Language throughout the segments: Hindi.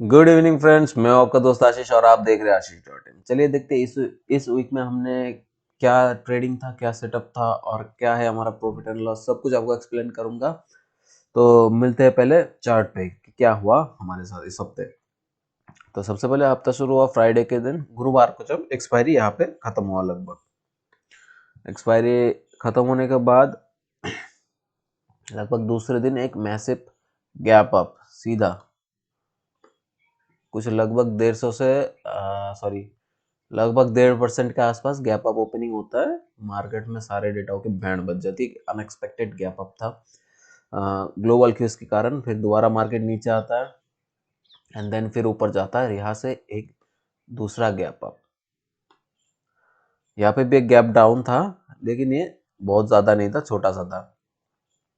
गुड इवनिंग फ्रेंड्स, मैं आपका दोस्त आशीष और आप देख रहे हैं आशीष डॉट इन। चलिए देखते हैं इस वीक में हमने क्या ट्रेडिंग था, क्या सेटअप था और क्या है हमारा प्रॉफिट एंड लॉस, सब कुछ आपको एक्सप्लेन करूंगा। तो मिलते हैं पहले चार्ट पे कि क्या हुआ हमारे साथ इस हफ्ते। तो सबसे पहले हफ्ता शुरू हुआ फ्राइडे के दिन, गुरुवार को, जब एक्सपायरी यहाँ पे खत्म हुआ। लगभग एक्सपायरी खत्म होने के बाद लगभग दूसरे दिन एक मैसिव गैप अप, सीधा कुछ लगभग 150 से सॉरी लगभग 1.5% के आसपास गैप अप ओपनिंग होता है। मार्केट में सारे डेटाओं की बैंड बज जाती है। अनएक्सपेक्टेड गैप अप था ग्लोबल क्यूज के कारण। फिर दोबारा मार्केट नीचे आता है एंड देन फिर ऊपर जाता है। यहाँ से एक दूसरा गैप अप, यहाँ पे भी एक गैप डाउन था, लेकिन ये बहुत ज़्यादा नहीं था, छोटा सा था।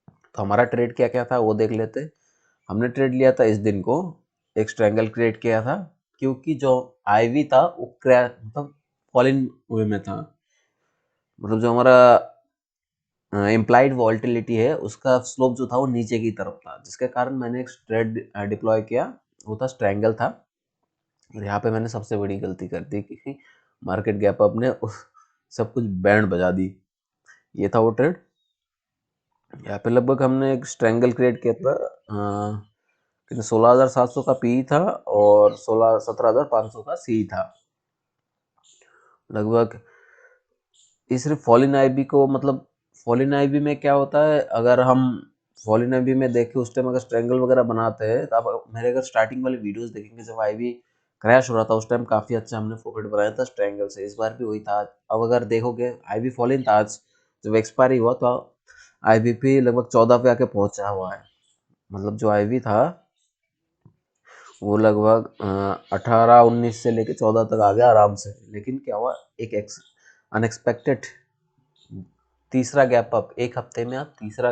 तो हमारा ट्रेड क्या क्या था वो देख लेते। हमने ट्रेड लिया था इस दिन को, एक स्ट्रैंगल क्रिएट किया था, क्योंकि जो आईवी था वो क्रैश, मतलब फॉलिन वे में था। मतलब जो हमारा इम्प्लाइड वॉल्टिलिटी है उसका स्लोप जो था वो नीचे की तरफ था, जिसके कारण मैंने एक ट्रेड डिप्लॉय किया। वो था स्ट्रैंगल था। और यहाँ पे मैंने सबसे बड़ी गलती कर दी, क्योंकि मार्केट गैप अप ने सब कुछ बैंड बजा दी। ये था वो ट्रेड। यहाँ पे लगभग हमने एक स्ट्रैंगल क्रिएट किया था। 16,700 का पी था और 17,500 का सी था। लगभग ये सिर्फ फॉलिन आईबी को, मतलब फॉलिन आईबी में क्या होता है, अगर हम फॉलिन आईबी में देखें उस टाइम अगर स्ट्रैंगल वगैरह बनाते हैं, तो आप मेरे अगर स्टार्टिंग वाले वीडियोस देखेंगे, जब आईबी क्रैश हो रहा था उस टाइम काफ़ी अच्छा हमने प्रॉफिट बनाया था स्ट्रैंगल से। इस बार भी वही था। अब अगर देखोगे आईबी फॉलिन था आज, जब एक्सपायरी हुआ तो आईबी पे लगभग 14 पे आके पहुंचा हुआ है। मतलब जो आईबी था वो लगभग 18-19 से लेके 14 तक आ गया आराम से। लेकिन क्या हुआ, एक अनएक्सपेक्टेड तीसरा गैप अप एक हफ्ते में। आप तीसरा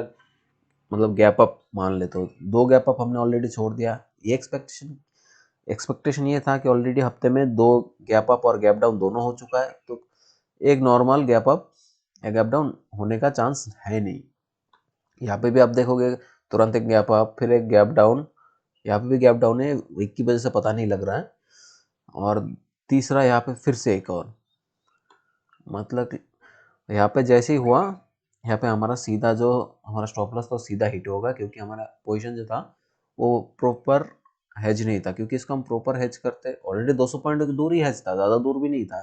मतलब गैप अप मान लेते हो, दो गैप अप हमने ऑलरेडी छोड़ दिया। ये एक्सपेक्टेशन ये था कि ऑलरेडी हफ्ते में दो गैप अप और गैप डाउन दोनों हो चुका है, तो एक नॉर्मल गैप अप या गैप डाउन होने का चांस है नहीं। यहाँ पे भी आप देखोगे तुरंत एक गैप अप, फिर एक गैप डाउन। यहाँ पे भी गैप डाउन है, वीक की वजह से पता नहीं लग रहा है। और तीसरा यहाँ पे फिर से एक और, मतलब यहाँ पे जैसे ही हुआ, यहाँ पे हमारा सीधा जो हमारा स्टॉप लॉस था सीधा हिट होगा, क्योंकि हमारा पोजीशन जो था वो प्रॉपर हेज नहीं था। क्योंकि इसको हम प्रॉपर हेज करते, ऑलरेडी 200 पॉइंट दूर ही हेज था, ज़्यादा दूर भी नहीं था।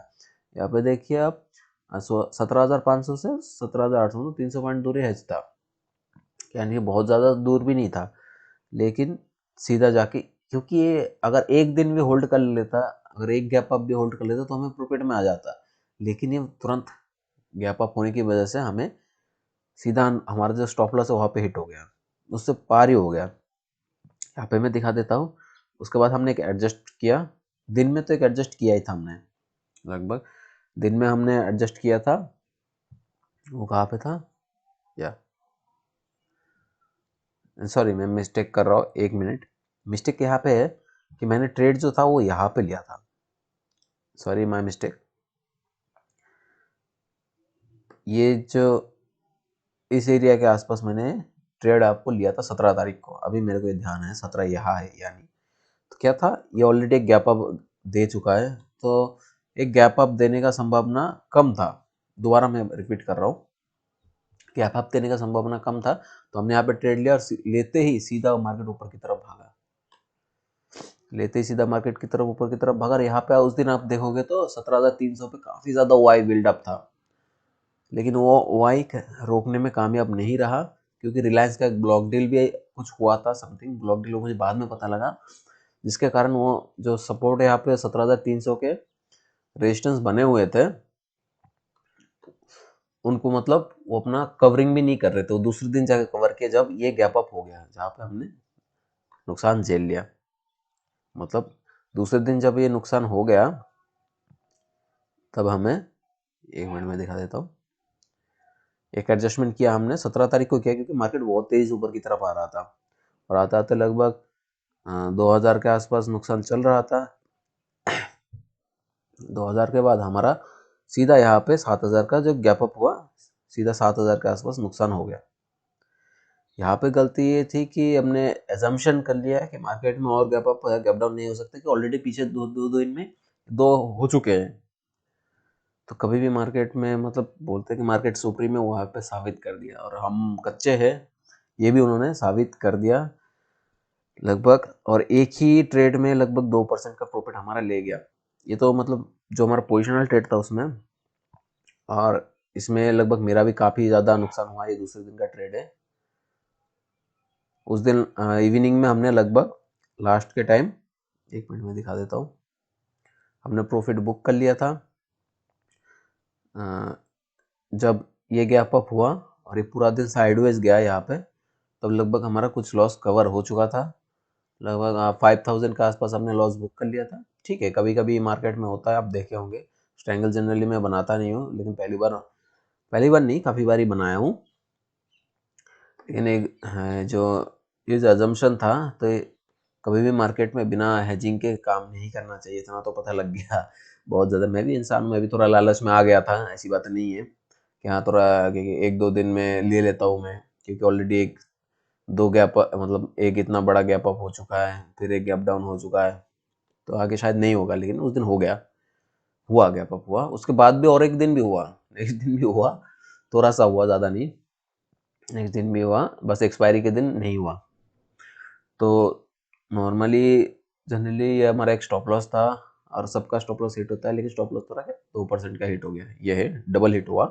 यहाँ पे देखिए आप, 17,500 से 17,800, 300 पॉइंट दूर ही हेज था, यानी बहुत ज़्यादा दूर भी नहीं था। लेकिन सीधा जाके, क्योंकि ये अगर एक दिन भी होल्ड कर लेता, अगर एक गैप अप भी होल्ड कर लेता तो हमें प्रॉफिट में आ जाता। लेकिन ये तुरंत गैप अप होने की वजह से हमें सीधा हमारा जो स्टॉप लॉस है वहाँ पे हिट हो गया, उससे पार ही हो गया। यहाँ पे मैं दिखा देता हूँ। उसके बाद हमने एक एडजस्ट किया, दिन में तो एक एडजस्ट किया ही था हमने। लगभग दिन में हमने एडजस्ट किया था। वो कहाँ पे था, या सॉरी मैं मिस्टेक कर रहा हूँ, एक मिनट। मिस्टेक यहाँ पे है कि मैंने ट्रेड जो था वो यहाँ पे लिया था। Sorry my mistake. ये जो इस एरिया के आसपास मैंने ट्रेड आपको लिया था 17 तारीख को। अभी मेरे को ये ध्यान है 17 यहाँ है, यानी तो क्या था, ये ऑलरेडी एक गैप अप दे चुका है। तो एक गैप अप देने का संभावना कम था। दोबारा मैं रिपीट कर रहा हूँ, गैप अप देने का संभावना कम था, तो हमने यहाँ पे ट्रेड लिया और लेते ही सीधा मार्केट ऊपर की तरफ भागा। लेते ही सीधा मार्केट की तरफ ऊपर की तरफ भागा। यहाँ पे उस दिन आप देखोगे तो 17,300 पे काफी ज्यादा वाई बिल्डअप था, लेकिन वो वाई रोकने में कामयाब नहीं रहा, क्योंकि रिलायंस का एक ब्लॉक डील भी कुछ हुआ था, समथिंग ब्लॉक डील मुझे बाद में पता लगा, जिसके कारण वो जो सपोर्ट है यहाँ पे 17,300 के रेजिस्टेंस बने हुए थे, उनको मतलब वो अपना कवरिंग भी नहीं कर रहे थे। वो दूसरे दिन जाकर कवर किया जब ये गैप अप हो गया, जहाँ पे हमने नुकसान झेल लिया। मतलब दूसरे दिन जब ये नुकसान हो गया, तब हमें, एक मिनट में दिखा देता हूँ, एक एडजस्टमेंट किया हमने 17 तारीख को किया, क्योंकि मार्केट बहुत तेज ऊपर की तरफ आ रहा था और आते आते लगभग 2,000 के आसपास नुकसान चल रहा था। 2,000 के बाद हमारा सीधा यहाँ पे 7,000 का जो गैप अप हुआ, सीधा 7,000 के आसपास नुकसान हो गया। यहाँ पे गलती ये थी कि हमने एजम्पशन कर लिया है कि मार्केट में और गैप अप गैप डाउन नहीं हो सकते, कि ऑलरेडी पीछे दो दिन में दो हो चुके हैं। तो कभी भी मार्केट में मतलब बोलते हैं कि मार्केट सुप्रीम है, वहाँ पे साबित कर दिया, और हम कच्चे हैं ये भी उन्होंने साबित कर दिया लगभग, और एक ही ट्रेड में लगभग 2% का प्रॉफिट हमारा ले गया। ये तो मतलब जो हमारा पोजिशनल ट्रेड था उसमें, और इसमें लगभग मेरा भी काफ़ी ज़्यादा नुकसान हुआ। ये दूसरे दिन का ट्रेड है। उस दिन इवनिंग में हमने लगभग लास्ट के टाइम, 1 मिनट में दिखा देता हूँ, हमने प्रॉफिट बुक कर लिया था। जब ये गैप अप हुआ और ये पूरा दिन साइडवेज गया यहाँ पे, तब लगभग हमारा कुछ लॉस कवर हो चुका था। लगभग 5000 के आसपास हमने लॉस बुक कर लिया था। ठीक है, कभी कभी मार्केट में होता है, आप देखे होंगे। स्ट्रैंगल जनरली मैं बनाता नहीं हूँ, लेकिन पहली बार नहीं, काफ़ी बार ही बनाया हूँ। लेकिन एक जो ये जो अजम्पशन था, तो कभी भी मार्केट में बिना हेजिंग के काम नहीं करना चाहिए, इतना तो पता लग गया बहुत ज़्यादा। मैं भी इंसान हूँ, मैं भी थोड़ा लालच में आ गया था, ऐसी बात नहीं है कि हाँ थोड़ा एक दो दिन में ले लेता हूँ मैं, क्योंकि ऑलरेडी एक दो गैप मतलब एक इतना बड़ा गैप अप हो चुका है, फिर एक गैप डाउन हो चुका है, तो आगे शायद नहीं होगा। लेकिन उस दिन हो गया, हुआ गैप अप हुआ। उसके बाद भी और एक दिन भी हुआ, नेक्स्ट दिन भी हुआ, थोड़ा सा हुआ, ज़्यादा नहीं। नेक्स्ट दिन भी हुआ, बस एक्सपायरी के दिन नहीं हुआ। तो नॉर्मली जनरली ये हमारा एक स्टॉप लॉस था, और सबका स्टॉप लॉस हिट होता है, लेकिन स्टॉप लॉस थोड़ा 2% का हिट हो गया, ये है डबल हिट हुआ।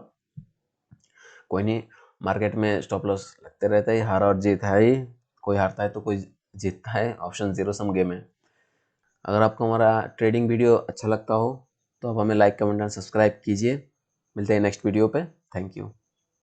कोई नहीं, मार्केट में स्टॉप लॉस लगते रहते हैं, हार और जीत है ही। कोई हारता है तो कोई जीतता है, ऑप्शन जीरो सम गेम है। अगर आपको हमारा ट्रेडिंग वीडियो अच्छा लगता हो तो आप हमें लाइक कमेंट और सब्सक्राइब कीजिए। मिलते हैं नेक्स्ट वीडियो पे। Thank you.